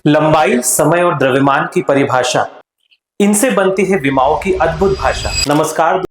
लंबाई, समय और द्रव्यमान की परिभाषा, इनसे बनती है विमाओं की अद्भुत भाषा। नमस्कार।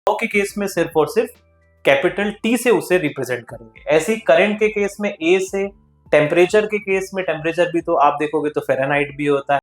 के केस में सिर्फ और सिर्फ कैपिटल टी से उसे रिप्रेजेंट करेंगे। ऐसे ही करंट के केस में ए से, टेम्परेचर के केस में टेम्परेचर भी तो आप देखोगे तो फ़ारेनहाइट भी होता है।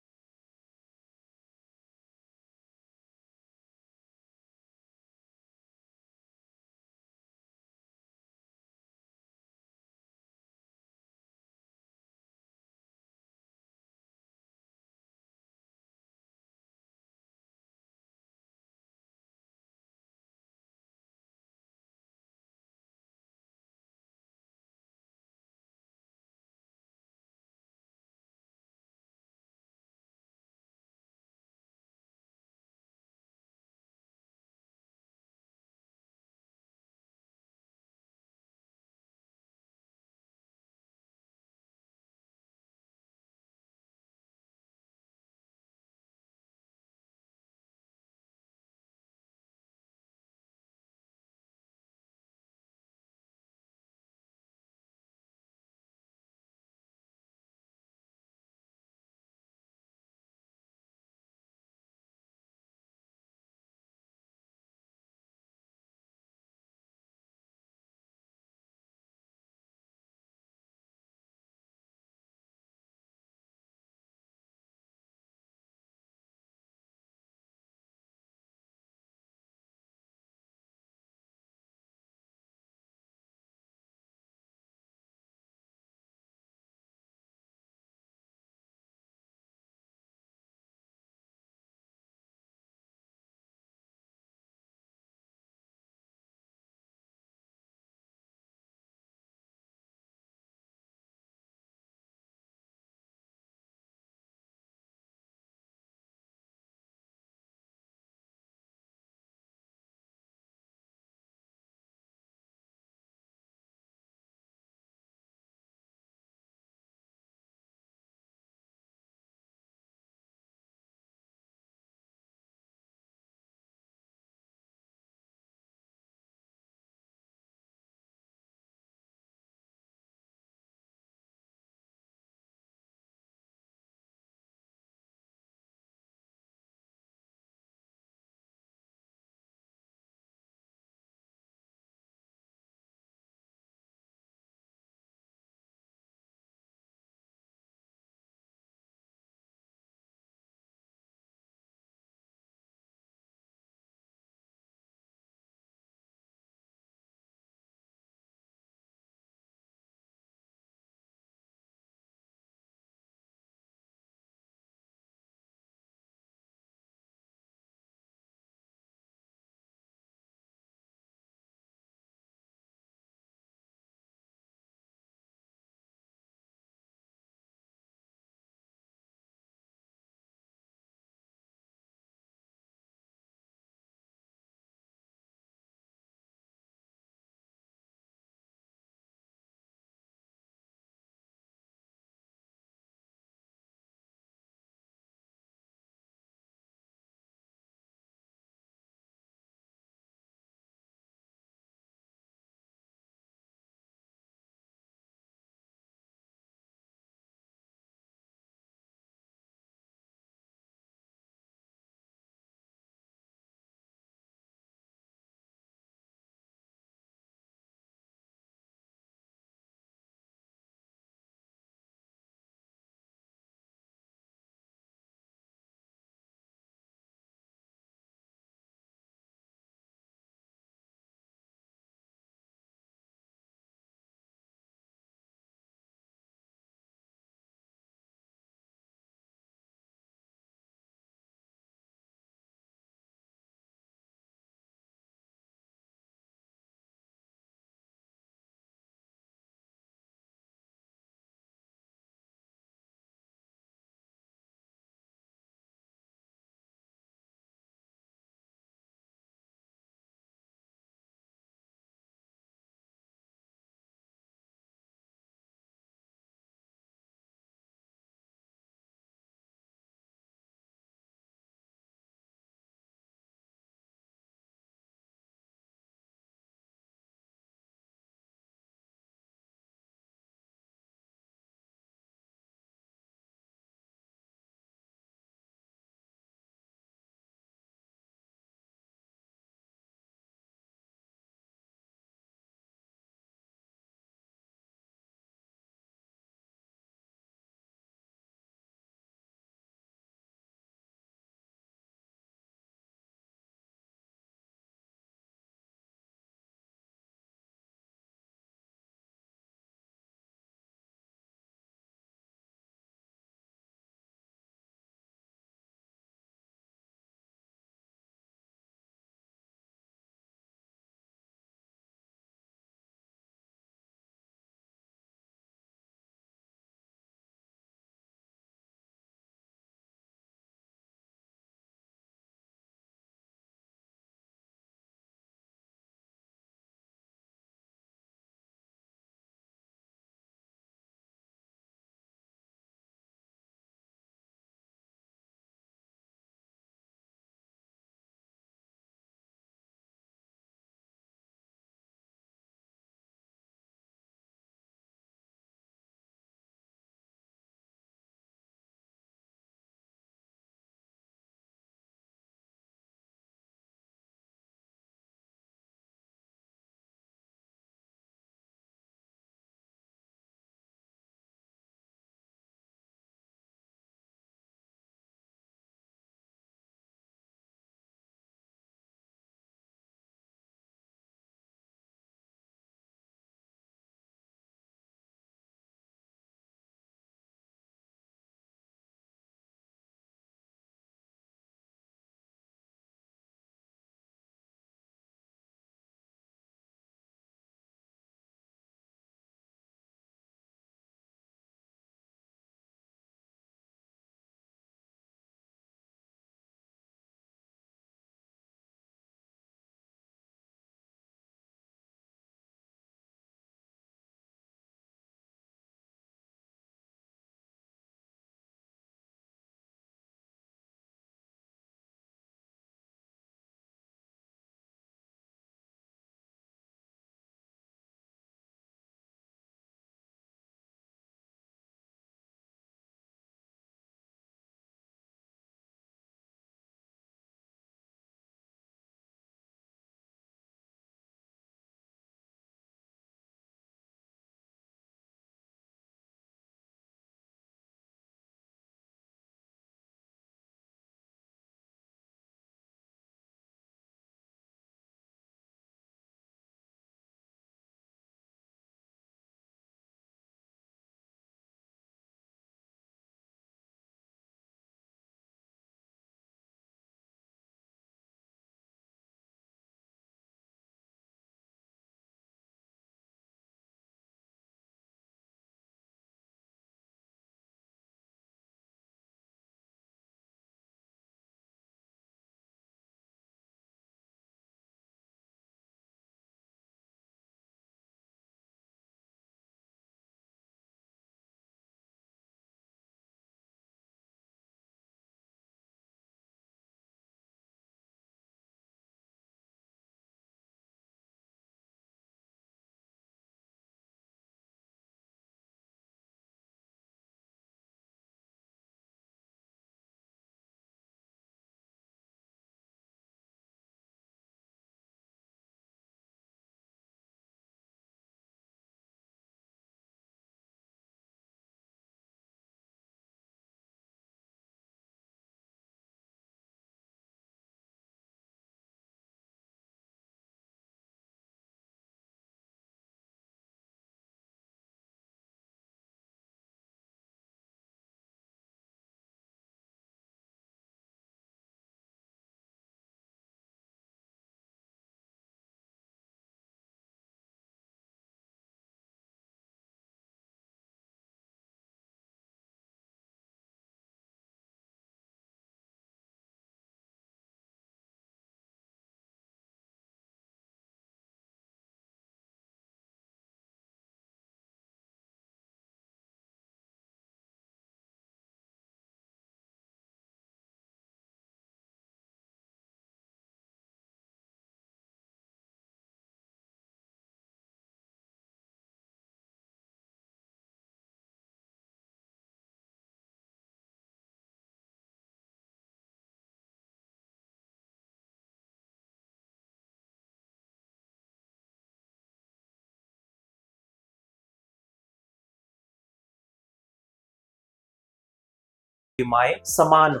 विमाएं समान हो।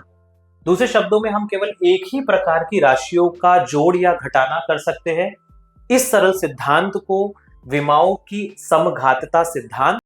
दूसरे शब्दों में हम केवल एक ही प्रकार की राशियों का जोड़ या घटाना कर सकते हैं। इस सरल सिद्धांत को विमाओं की समघातता सिद्धांत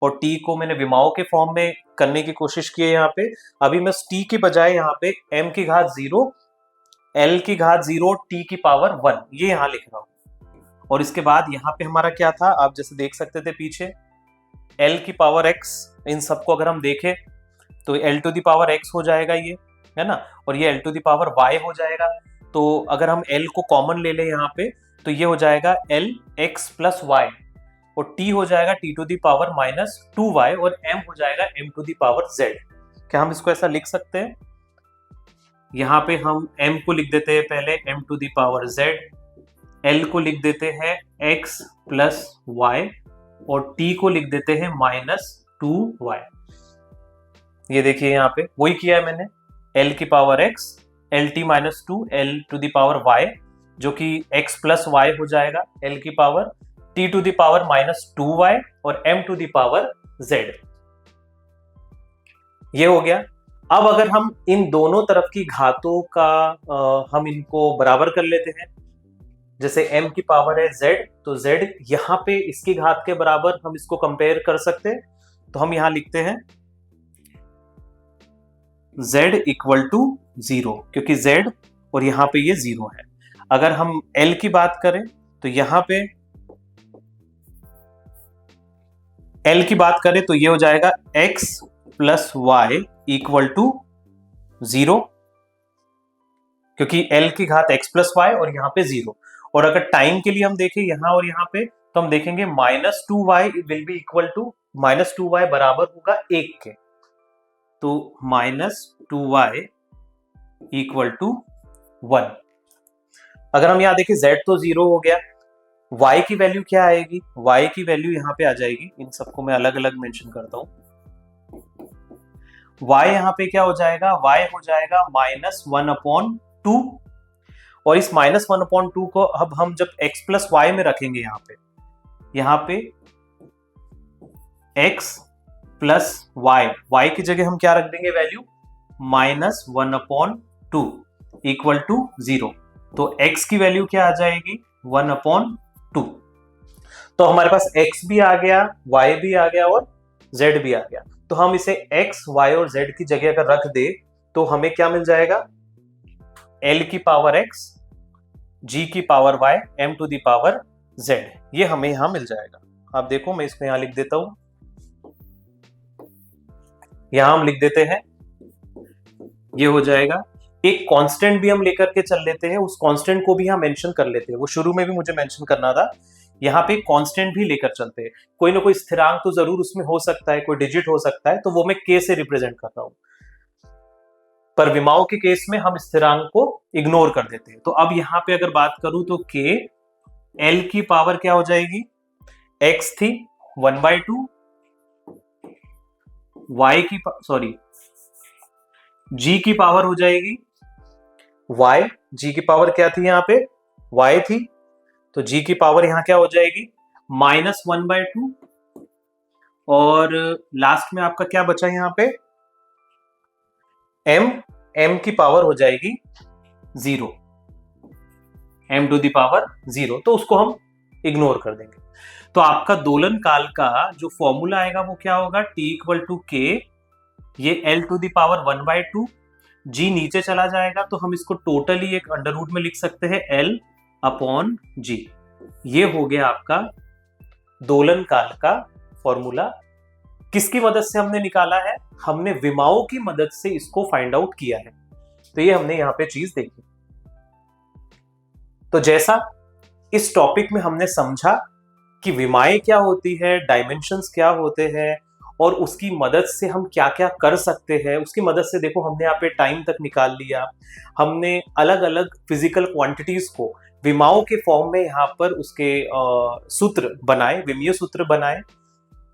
और टी को मैंने विमाओं के फॉर्म में करने की कोशिश की है यहाँ पे। अभी मैं टी के बजाय यहाँ पे m की घात 0, l की घात 0, t की पावर 1 ये यहाँ लिख रहा हूँ। और इसके बाद यहाँ पे हमारा क्या था, आप जैसे देख सकते थे पीछे l की पावर x, इन सबको अगर हम देखें तो l to the power x हो जाएगा ये, है ना, और ये l to the power y हो जाएगा। तो अगर हम l को कॉमन ले लें यहाँ पे तो ये हो जाएगा l x प्लस y, और t हो जाएगा t to the power minus 2y, और m हो जाएगा m to the power z। क्या हम इसको ऐसा लिख सकते हैं? यहाँ पे हम m को लिख देते हैं पहले m to the power z, l को लिख देते हैं x प्लस y, और t को लिख देते हैं माइनस 2y। ये देखिए यहाँ पे वही किया है मैंने, l की power x, l t minus 2, l to the power y जो कि x प्लस y हो जाएगा, l की power t to the power minus 2y, और m to the power z। ये हो गया। अब अगर हम इन दोनों तरफ की घातों का हम इनको बराबर कर लेते हैं, जैसे m की पावर है z, तो z यहाँ पे इसकी घात के बराबर हम इसको कंपेयर कर सकते हैं। तो हम यहाँ लिखते हैं z इक्वल टू 0, क्योंकि z और यहाँ पे ये 0 है। अगर हम l की बात करें तो यहाँ पे l की बात करें तो ये हो जाएगा x plus y equal to 0, क्योंकि l की घात x प्लस y और यहाँ पे 0। और अगर टाइम के लिए हम देखें यहाँ और यहाँ पे तो हम देखेंगे minus 2y will be equal to, minus 2y बराबर होगा 1 के, तो माइनस 2y इक्वल टू 1। अगर हम यहाँ देखें z तो 0 हो गया, y की वैल्यू क्या आएगी? y की वैल्यू यहाँ पे आ जाएगी, इन सबको मैं अलग अलग मेंशन करता हूँ। y यहाँ पे क्या हो जाएगा? y हो जाएगा माइनस 1/2, और इस माइनस 1/2 को अब हम जब x प्लस y में रखेंगे यहाँ पे x प्लस y की जगह हम क्या रख देंगे वैल्यू? Minus 1/2 equal to 0। तो x की वैल्यू क्या आ जाएगी? 1/2। तो हमारे पास x भी आ गया, y भी आ गया और z भी आ गया। तो हम इसे x, y और z की जगह अगर रख दे तो हमें क्या मिल जाएगा? l की पावर x, g की power y, m to the power z, ये हमें यहां मिल जाएगा। आप देखो मैं इसको यहां लिख देता हूं, यहां हम लिख देते हैं, ये हो जाएगा। एक कांस्टेंट भी हम लेकर के चल लेते हैं, उस कांस्टेंट को भी हम मेंशन कर लेते हैं, वो शुरू में भी मुझे मेंशन करना था। यहाँ पे कांस्टेंट भी लेकर चलते हैं, कोई ना कोई स्थिरांक तो जरूर उसमें हो सकता है, कोई डिजिट हो सकता है, तो वो मैं k से रिप्रेजेंट करता हूं। पर विमाओं के केस में हम स्थिरांक को इग्नोर कर देते हैं। तो अब यहाँ पे अगर बात करूं तो k, l की पावर क्या हो जाएगी? x थी 1/2, y की g की पावर हो जाएगी y, g की पावर क्या थी यहाँ पे? y थी, तो g की पावर यहाँ क्या हो जाएगी? माइनस 1/2, और लास्ट में आपका क्या बचा यहाँ पे? m की पावर हो जाएगी 0, m टू द पावर 0, तो उसको हम इग्नोर कर देंगे। तो आपका दोलन काल का जो फॉर्मूला आएगा वो क्या होगा? t इक्वल टू k, ये l to the power 1/2, g नीचे चला जाएगा तो हम इसको टोटली एक अंडर रूट में लिख सकते हैं l अपॉन g। ये हो गया आपका दोलन काल का फॉर्मूला। किसकी मदद से हमने निकाला है? हमने विमाओं की मदद से इसको फाइंड आउट किया है। तो ये हमने यहाँ पे चीज देखी। तो जैसा इस टॉपिक में हमने समझा कि विमाएं क्या होती है, डायमेंशंस क्या होते हैं, और उसकी मदद से हम क्या क्या कर सकते हैं, उसकी मदद से देखो हमने यहाँ पे टाइम तक निकाल लिया, हमने अलग अलग फिजिकल क्वांटिटीज को विमाओं के फॉर्म में यहाँ पर उसके सूत्र बनाए, विमीय सूत्र बनाए।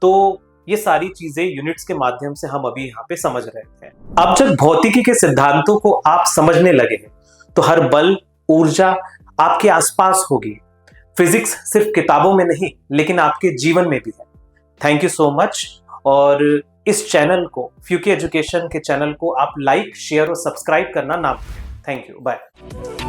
तो ये सारी चीजें यूनिट्स के माध्यम से हम अभी यहाँ पे समझ रहे थे। अब जब भौतिकी के सिद्धांतों को आप समझने लगे हैं तो हर बल, ऊर्जा आपके आसपास होगी। फिजिक्स सिर्फ किताबों में नहीं लेकिन आपके जीवन में भी है। Thank you so much. और इस चैनल को, फ्यूकी एजुकेशन के चैनल को आप लाइक, शेयर और सब्सक्राइब करना ना भूलें। Thank you, bye.